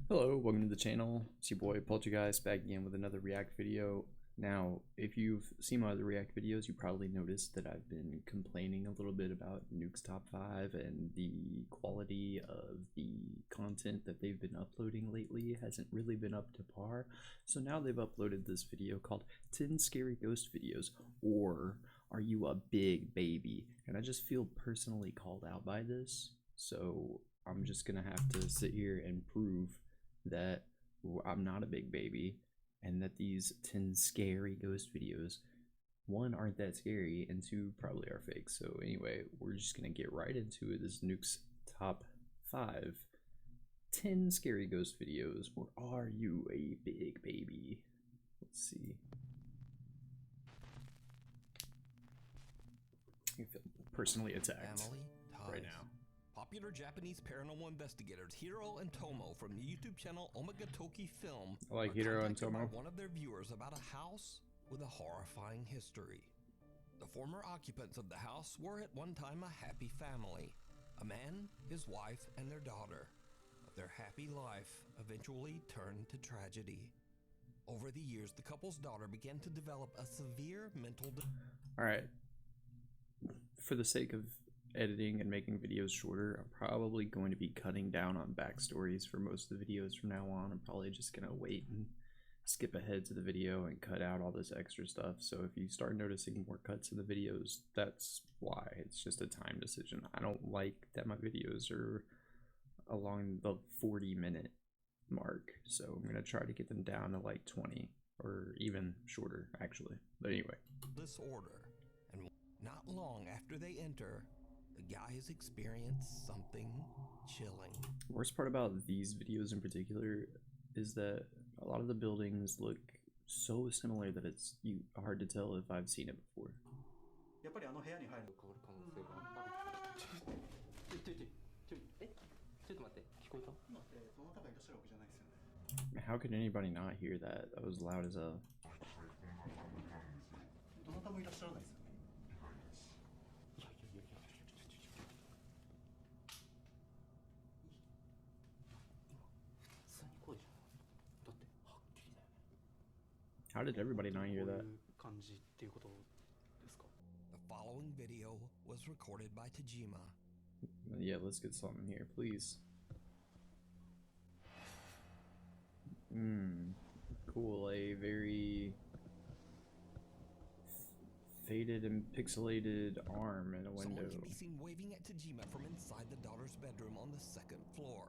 Hello, welcome to the channel. It's your boy Poltergeist back again with another React video. Now, if you've seen my other React videos, you probably noticed that I've been complaining a little bit about Nukes Top 5 and the quality of the content that they've been uploading lately hasn't really been up to par. So now they've uploaded this video called 10 Scary Ghost Videos, or Are You a Big Baby? And I just feel personally called out by this, so I'm just gonna have to sit here and prove that I'm not a big baby and that these 10 scary ghost videos, one, aren't that scary, and two, probably are fake. So anyway, we're just gonna get right into it. This Nukes Top 5 10 scary ghost videos, or are you a big baby? Let's see. I feel personally attacked right now. Popular Japanese paranormal investigators Hiro and Tomo from the YouTube channel Omega Toki Film I like Hiro and Tomo. one of their viewers about a house with a horrifying history. The former occupants of the house were at one time a happy family. A man, his wife, and their daughter. But their happy life eventually turned to tragedy. Over the years, the couple's daughter began to develop a severe mental Alright. For the sake of editing and making videos shorter, I'm probably going to be cutting down on backstories for most of the videos from now on. I'm probably just gonna wait and skip ahead to the video and cut out all this extra stuff. So if you start noticing more cuts in the videos, that's why. It's just a time decision. I don't like that my videos are along the 40-minute mark, so I'm gonna try to get them down to like 20 or even shorter actually. But anyway, disorder, and not long after they enter, the guys experience something chilling. The worst part about these videos in particular is that a lot of the buildings look so similar that it's hard to tell if I've seen it before. How could anybody not hear that? That was loud as a... How did everybody not hear that? The following video was recorded by Tajima. Yeah, let's get something here, please. Cool, a very faded and pixelated arm in a window. Someone can be seen waving at Tajima from inside the daughter's bedroom on the second floor,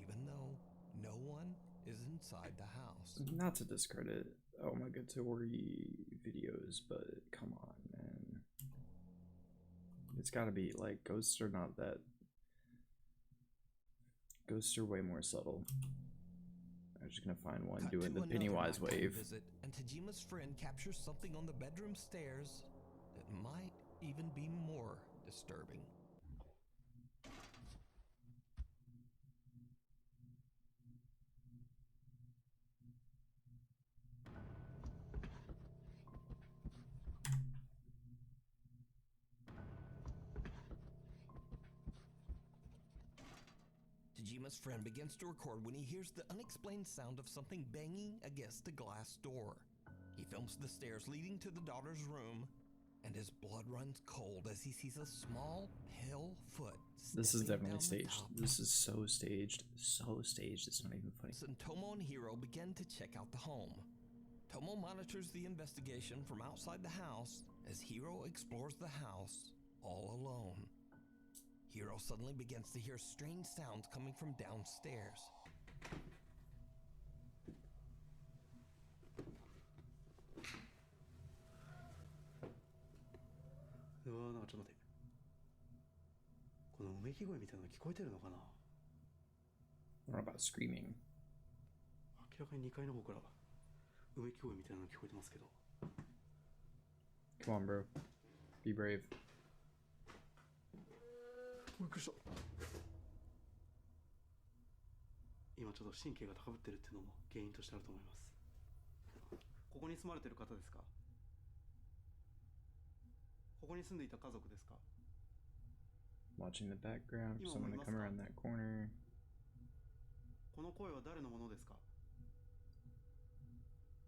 even though no one is inside the house. Not to discredit Omegatory videos, but come on, man. It's gotta be, like, ghosts are not that... Ghosts are way more subtle. I'm just gonna find one doing the Pennywise wave. Visit, and Tajima's friend captures something on the bedroom stairs that might even be more disturbing. Tajima's friend begins to record when he hears the unexplained sound of something banging against a glass door. He films the stairs leading to the daughter's room, and his blood runs cold as he sees a small, pale foot. This is definitely staged. This is so staged. So staged, it's not even funny. And Tomo and Hiro begin to check out the home. Tomo monitors the investigation from outside the house as Hiro explores the house all alone. Hiro suddenly begins to hear strange sounds coming from downstairs. What about screaming? Come on, bro. Be brave. Watching the background for someone to come around that corner. この声は誰のものですか？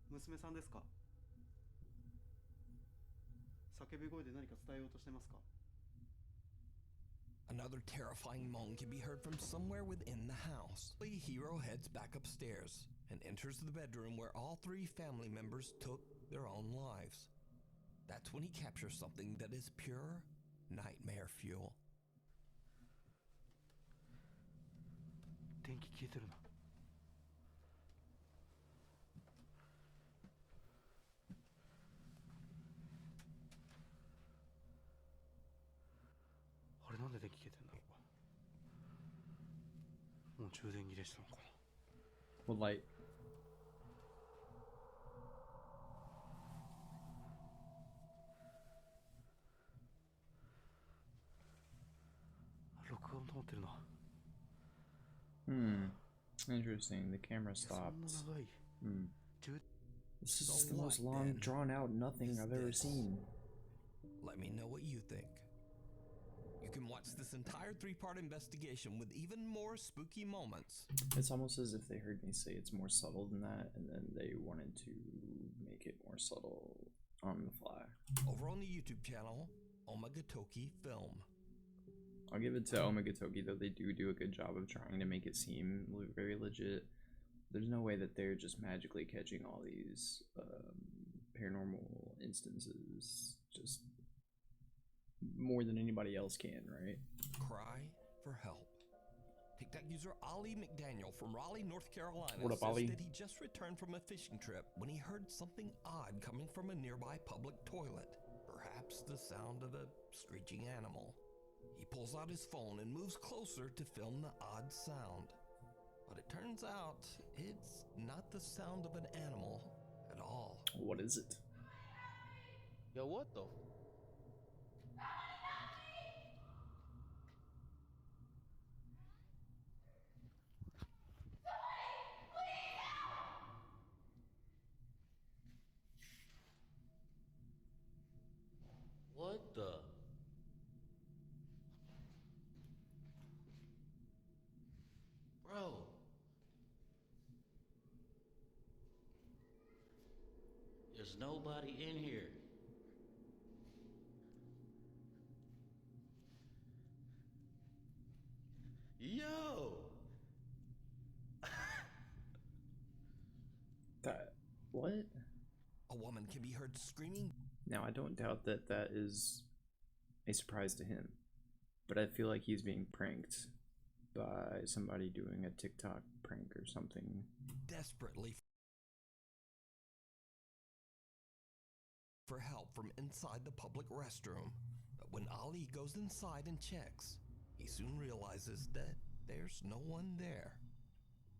娘さんですか？叫び声で何か伝えようとしてますか？ Another terrifying moan can be heard from somewhere within the house. The hero heads back upstairs and enters the bedroom where all three family members took their own lives. That's when he captures something that is pure nightmare fuel. 電気消えてるな。あれなんで電気消えてんだろう。もう充電切れしたのかな。 What light? 録音止まってるな。 Interesting. The camera そんな stopped. 長い。 This is So the most what, long, then, drawn out nothing is I've ever this? seen. Let me know what you think. You can watch this entire 3-part investigation with even more spooky moments. It's almost as if they heard me say it's more subtle than that, and then they wanted to make it more subtle on the fly. Over on the YouTube channel, Omagatoki Film. I'll give it to Omagatoki, though they do a good job of trying to make it seem very legit. There's no way that they're just magically catching all these paranormal instances just more than anybody else can, right? Cry for help. TikTok user Ali McDaniel from Raleigh, North Carolina What up, says Ali? that he just returned from a fishing trip when he heard something odd coming from a nearby public toilet. Perhaps the sound of a screeching animal. He pulls out his phone and moves closer to film the odd sound. But it turns out it's not the sound of an animal at all. What is it? Yo, what the? What the? Bro. There's nobody in here. Yo! That what? A woman can be heard screaming. Now I don't doubt that that is a surprise to him, but I feel like he's being pranked by somebody doing a TikTok prank or something. Desperately for help from inside the public restroom. But when Ali goes inside and checks, he soon realizes that there's no one there.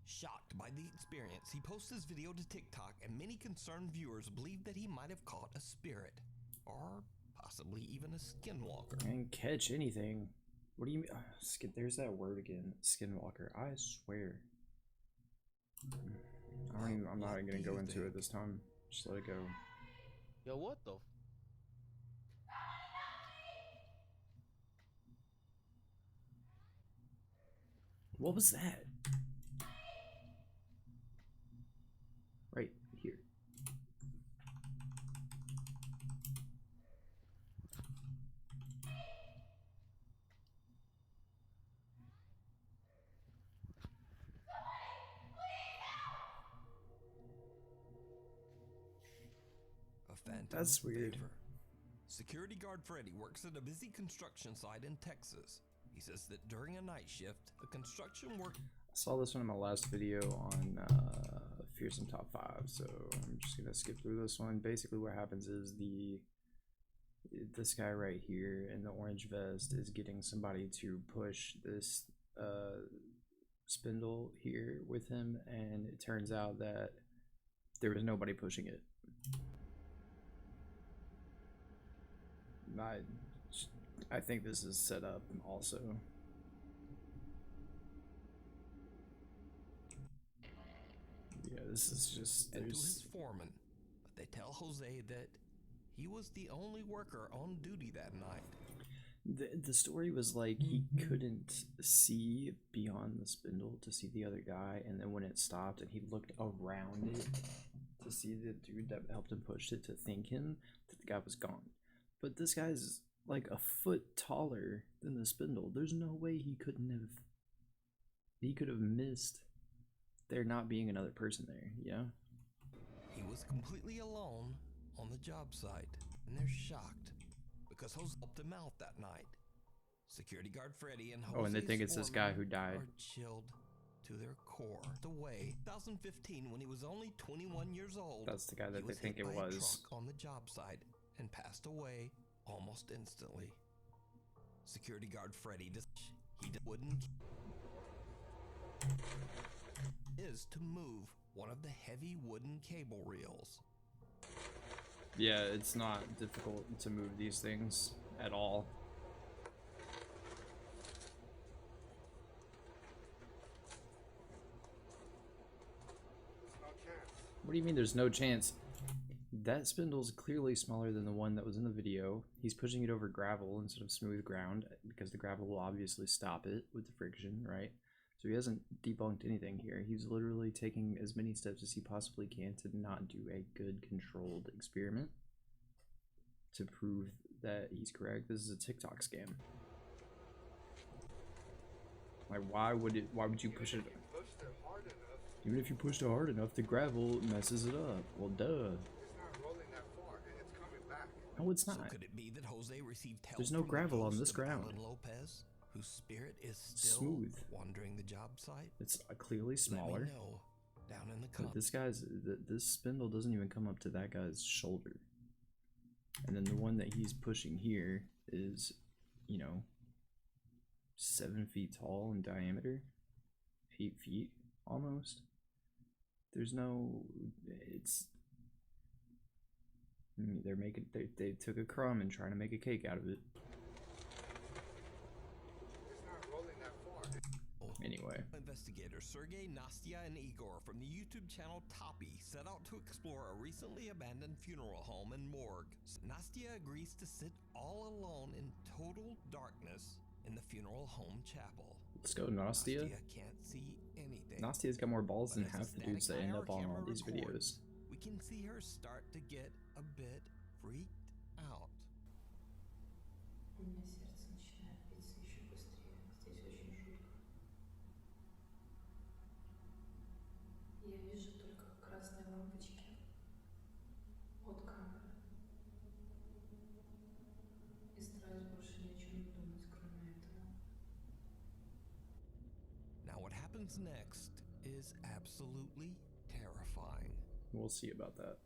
Shocked by the experience, he posts his video to TikTok, and many concerned viewers believe that he might have caught a spirit, or possibly even a skinwalker. I didn't catch anything. What do you mean? There's that word again, skinwalker. I swear. I'm not even gonna go into it this time. Just let it go. Yo, what the? What was that? Right here. A phantom That's weird. favor. Security guard Freddy works at a busy construction site in Texas. He says that during a night shift, the construction work. I saw this one in my last video on Fearsome Top 5, so I'm just gonna skip through this one. Basically what happens is this guy right here in the orange vest is getting somebody to push this spindle here with him, and it turns out that there was nobody pushing it. I think this is set up also. Yeah, this is just And to his foreman, but they tell Jose that he was the only worker on duty that night. The story was like he couldn't see beyond the spindle to see the other guy, and then when it stopped and he looked around it to see the dude that helped him push it, to think him that the guy was gone. But this guy's like a foot taller than the spindle. There's no way he could have missed there not being another person there, yeah? He was completely alone on the job site, and they're shocked because Jose helped him out that night. Security guard Freddy and Jose's Oh, and they think it's this guy who foreman died. are chilled to their core. Away 2015 when he was only 21 years old. That's the guy that he they was think hit it by a was. truck on the job site and passed away almost instantly. Security guard Freddy wouldn't is to move one of the heavy wooden cable reels. Yeah, it's not difficult to move these things at all. What do you mean there's no chance? That spindle's clearly smaller than the one that was in the video. He's pushing it over gravel instead of smooth ground because the gravel will obviously stop it with the friction, right? So he hasn't debunked anything here. He's literally taking as many steps as he possibly can to not do a good controlled experiment to prove that he's correct. This is a TikTok scam. Like, why would you push it? Even if you pushed it hard enough, the gravel messes it up. Well, duh. No, it's not. So could it be that Jose received help There's no from the gravel on ghost this of ground. Alan Lopez, whose spirit is still Smooth. wandering the job site? It's clearly Let smaller. me know down in the But comments. this spindle doesn't even come up to that guy's shoulder. And then the one that he's pushing here is, you know, 7 feet tall in diameter, 8 feet almost. There's no, it's, they took a crumb and trying to make a cake out of it. Anyway. Investigators Sergey, Nastya, and Igor from the YouTube channel Toppy set out to explore a recently abandoned funeral home and morgue. Nastya agrees to sit all alone in total darkness in the funeral home chapel. Let's go, Nastya. Nastya can't see anything. Nastya's got more balls But than as the half the dudes that static end IR up on all camera these records, videos. We can see her start to get a bit freaked out. У меня сердце начинает биться еще быстрее. Здесь очень жутко. Я вижу только красные лампочки от камеры. И стараюсь больше ни о чем не думать, кроме этого. Now what happens next is absolutely terrifying. We'll see about that.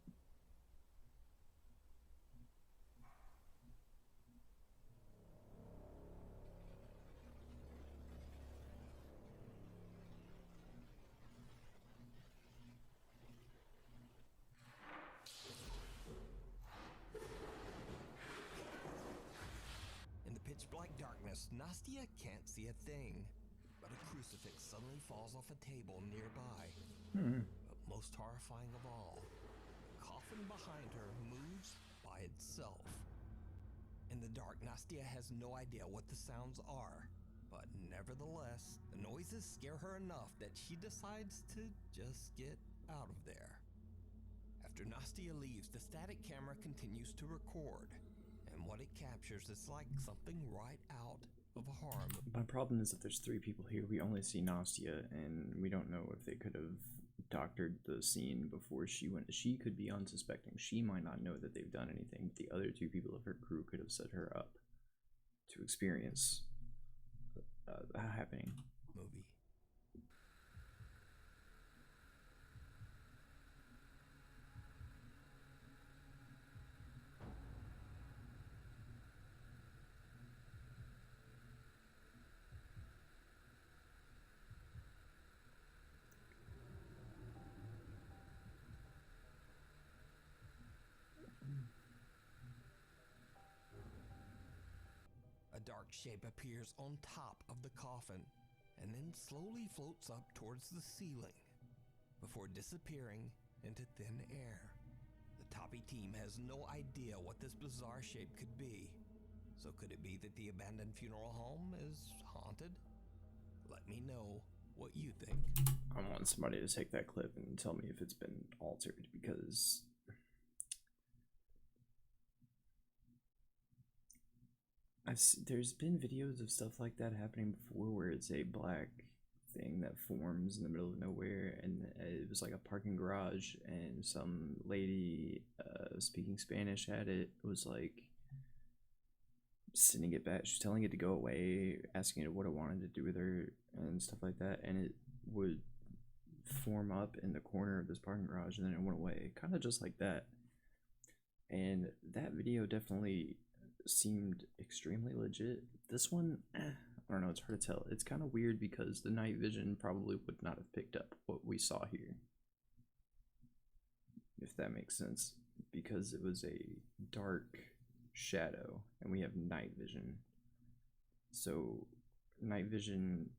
In the pitch black darkness, Nastya can't see a thing, but a crucifix suddenly falls off a table nearby. But most horrifying of all, the coffin behind her moves by itself. In the dark, Nastya has no idea what the sounds are, but nevertheless, the noises scare her enough that she decides to just get out of there. After Nastya leaves, the static camera continues to record, and what it captures is like something right out of a horror movie. My problem is that there's 3 people here. We only see Nastya, and we don't know if they could have doctored the scene before she went. She could be unsuspecting. She might not know that they've done anything. The other 2 people of her crew could have set her up to experience that happening. Movie. A dark shape appears on top of the coffin and then slowly floats up towards the ceiling before disappearing into thin air. The Toppy team has no idea what this bizarre shape could be, So could it be that the abandoned funeral home is haunted? Let me know what you think. I want somebody to take that clip and tell me if it's been altered, because there's been videos of stuff like that happening before, where it's a black thing that forms in the middle of nowhere, and it was like a parking garage, and some lady speaking Spanish at it was like sending it back. She was telling it to go away, asking it what it wanted to do with her and stuff like that, and it would form up in the corner of this parking garage, and then it went away, kind of just like that. And that video definitely seemed extremely legit. This one, I don't know, it's hard to tell. It's kind of weird because the night vision probably would not have picked up what we saw here, if that makes sense, because it was a dark shadow and we have night vision. So night vision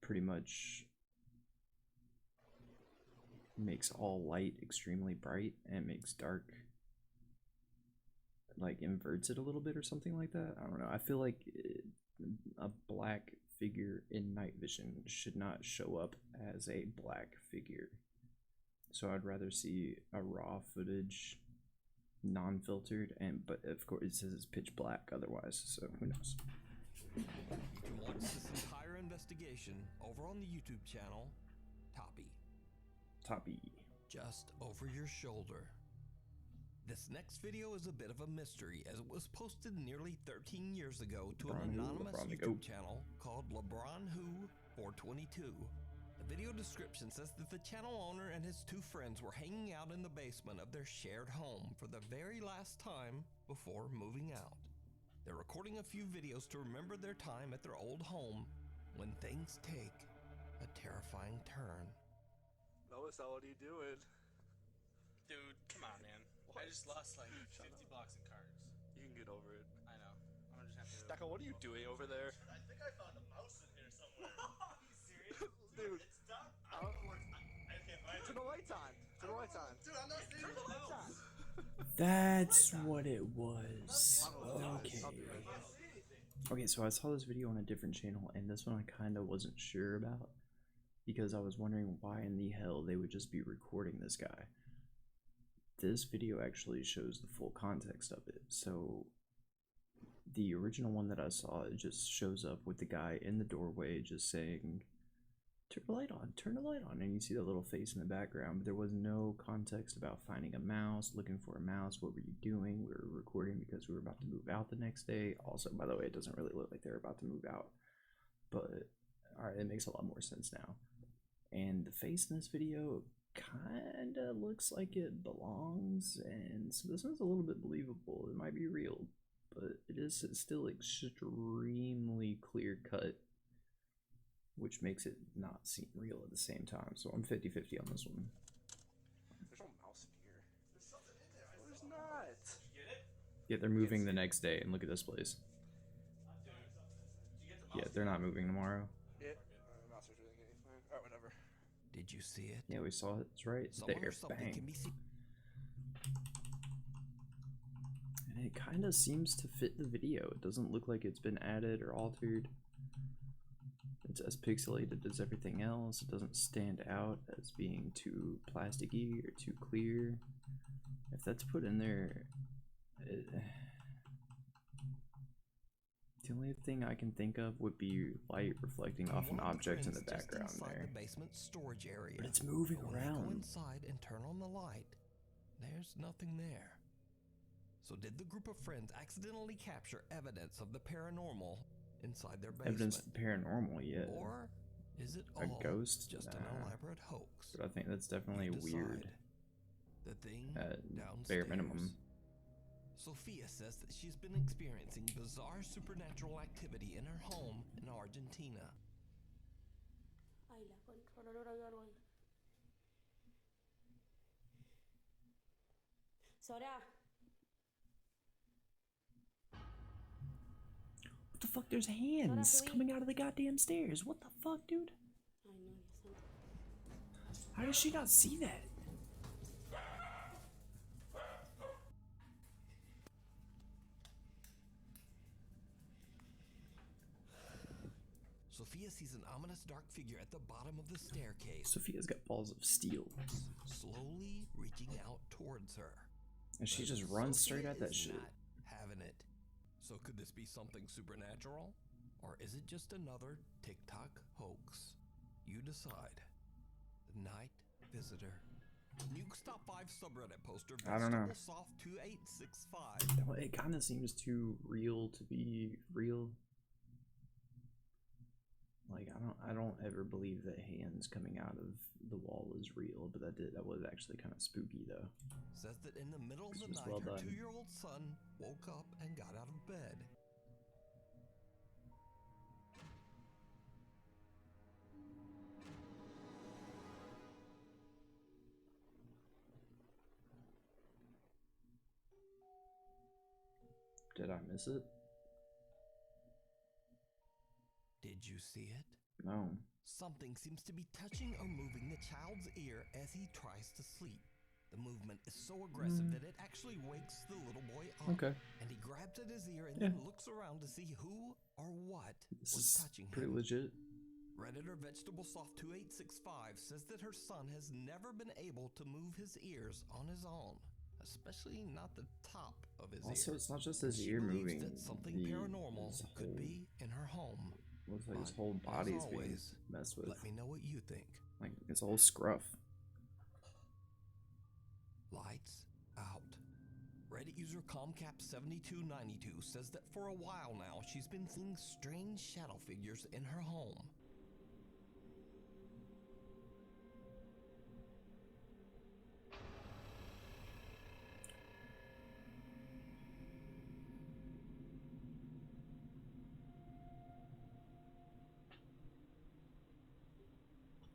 pretty much makes all light extremely bright and makes dark, like, inverts it a little bit or something like that. I don't know. I feel like a black figure in night vision should not show up as a black figure. So I'd rather see a raw footage, non-filtered, but of course it says it's pitch black otherwise, so who knows. You can watch this entire investigation over on the YouTube channel Toppy. just over your shoulder. This next video is a bit of a mystery, as it was posted nearly 13 years ago to an anonymous YouTube channel called LeBron Who 422. The video description says that the channel owner and his two friends were hanging out in the basement of their shared home for the very last time before moving out. They're recording a few videos to remember their time at their old home when things take a terrifying turn. Melissa, what are you doing? Dude, come on, man. I just lost like 50 bucks in cards. You can get over it. I know. I'm gonna just have to. Stacko, what are you doing over there? I think I found a mouse in here somewhere. Are you serious? Dude. It's dark. I can't find it. Turn the lights on. Turn the lights on. Dude, I'm not seeing Turn the lights on. That's what it was. Okay. I can't see anything. Okay, so I saw this video on a different channel, and this one I kind of wasn't sure about, because I was wondering why in the hell they would just be recording this guy. This video actually shows the full context of it. So the original one that I saw, it just shows up with the guy in the doorway just saying, turn the light on, and you see that little face in the background, but there was no context about finding a mouse, looking for a mouse. What were you doing? We were recording because we were about to move out the next day. Also, by the way, it doesn't really look like they're about to move out, but alright, it makes a lot more sense now. And the face in this video kind of looks like it belongs, and so this one's a little bit believable. It might be real, but it's still extremely clear cut, which makes it not seem real at the same time. So I'm 50-50 on this one. There's no mouse in here. There's something in there. No, there's not. Did you get it? Yeah, they're moving the next day, and look at this place. Dude. Did you get the mouse? Yeah, they're not moving tomorrow. Yeah. Mouse is really getting fine. Alright, whatever. Did you see it? Yeah, we saw it. It's right Someone there. or something can Bang. be seen. And it kind of seems to fit the video. It doesn't look like it's been added or altered. It's as pixelated as everything else. It doesn't stand out as being too plasticky or too clear. If that's put in there, the only thing I can think of would be light reflecting off an One of the object in the friends just background inside there. the basement storage area. But it's moving When they go around. inside and turn on the light, there's nothing there. So did the group of friends accidentally capture evidence of the paranormal inside their basement? Evidence of paranormal, yeah. Or is it A all ghost? just an Nah. elaborate hoax? But I think that's definitely You weird. decide. The thing At downstairs. bare minimum. Sophia says that she's been experiencing bizarre supernatural activity in her home in Argentina. Ay, la controladora. Sora. What the fuck? There's hands coming out of the goddamn stairs. What the fuck, dude? Ay, no, Dios santo. How does she not see that? Sophia sees an ominous dark figure at the bottom of the staircase, Sophia's got balls of steel. slowly reaching out towards her. And she But just runs straight Sophia at that is shit. not having it. So could this be something supernatural? Or is it just another TikTok hoax? You decide. The Night Visitor. Nukes Top 5 subreddit poster. I don't know. Soft 2865. It kind of seems too real to be real. Like I don't ever believe that hands coming out of the wall is real, but that was actually kind of spooky though. Says that in the middle of the This was night, well her done. 2-year-old son woke up and got out of bed. Did I miss it? Did you see it? No. Something seems to be touching or moving the child's ear as he tries to sleep. The movement is so aggressive that it actually wakes the little boy up. Okay. And he grabs at his ear and Yeah. then looks around to see who or what This was is touching pretty him. legit. Redditor VegetableSoft2865 says that her son has never been able to move his ears on his own, especially not the top of his Also, ear. it's not just And his she ear believes moving. that something his paranormal could whole- be in her home. Looks like his But, whole as body's being always, messed with. Let me know what you think. Like his whole scruff. Lights out. Reddit user ComCap7292 says that for a while now she's been seeing strange shadow figures in her home.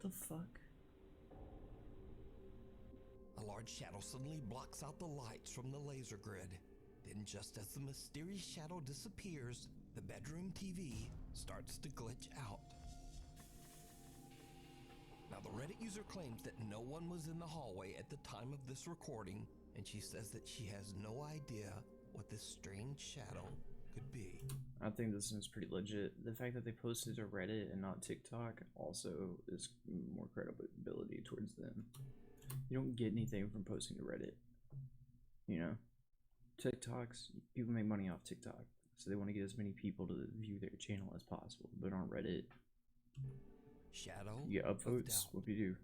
What the fuck? A large shadow suddenly blocks out the lights from the laser grid. Then just as the mysterious shadow disappears, the bedroom TV starts to glitch out. Now the Reddit user claims that no one was in the hallway at the time of this recording, and she says that she has no idea what this strange shadow could be. I think this is pretty legit. The fact that they posted to Reddit and not TikTok also is more credibility towards them. You don't get anything from posting to Reddit. You know? TikToks, people make money off TikTok. So they want to get as many people to view their channel as possible. But on Reddit, Shadow you get of upvotes. doubt. What do you do?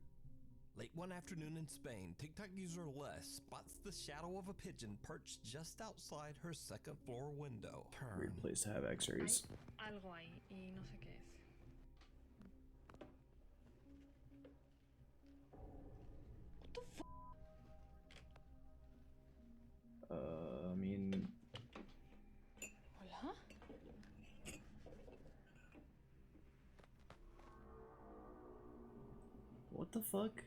Late one afternoon in Spain, TikTok user Les spots the shadow of a pigeon perched just outside her second floor window. Turn. Weird place to have x-rays. Algo ahí y no sé qué es. I mean, Hola? what the fuck?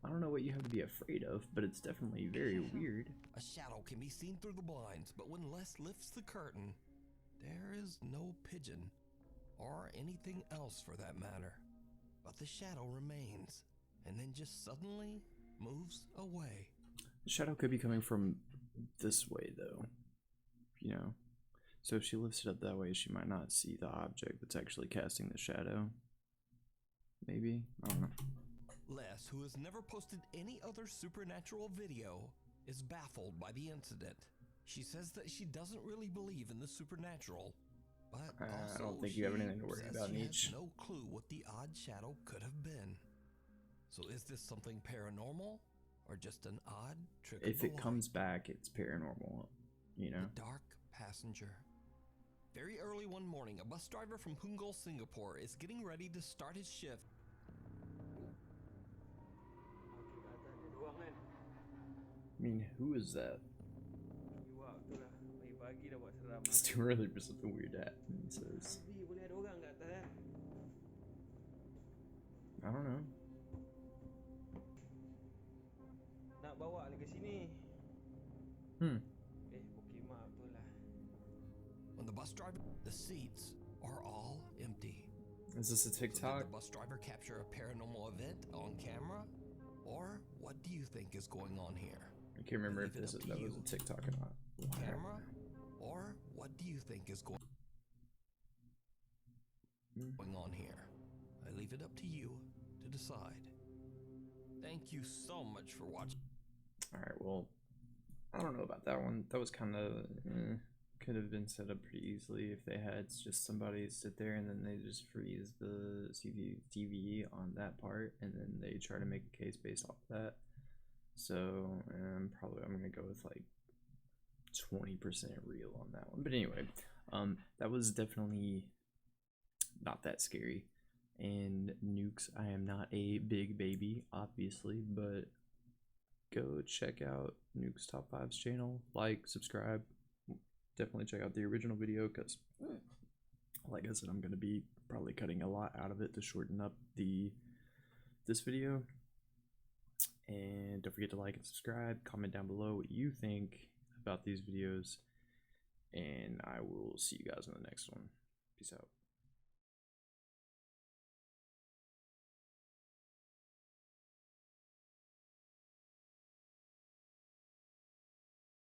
I don't know what you have to be afraid of, but it's definitely very weird. A shadow can be seen through the blinds, but when Les lifts the curtain, there is no pigeon, or anything else for that matter. But the shadow remains, and then just suddenly moves away. The shadow could be coming from this way, though. You know? So if she lifts it up that way, she might not see the object that's actually casting the shadow. Maybe? I don't know. Les, who has never posted any other supernatural video, is baffled by the incident. She says that she doesn't really believe in the supernatural, but I don't also think you have she anything to worry says about, she has Nietzsche. no clue what the odd shadow could have been. So is this something paranormal, or just an odd trick of If the it light? comes back, it's paranormal. You know? The dark passenger. Very early one morning, a bus driver from Punggol, Singapore is getting ready to start his shift. I mean, who is that? It's too early for something weird to happen, he says. I don't know. Nak bawa ke sini. Hmm. Okey mak betul lah. When the bus driver, the seats are all empty. Is this a So did TikTok? the bus driver capture a paranormal event on camera? Or what do you think is going on here? I can't remember if leave it that up to was you. a TikTok or not. Camera Or what do you think is going on here? I leave it up to you to decide. Thank you so much for watching. Alright, well, I don't know about that one. That was kind of could have been set up pretty easily if they had just somebody sit there and then they just freeze the CCTV on that part and then they try to make a case based off of that. So probably I'm gonna go with like 20% real on that one. But anyway, that was definitely not that scary. And Nukes, I am not a big baby, obviously, but go check out Nukes Top 5's channel. Like, subscribe. Definitely check out the original video because, like I said, I'm going to be probably cutting a lot out of it to shorten up this video. And don't forget to like and subscribe. Comment down below what you think about these videos. And I will see you guys in the next one. Peace out.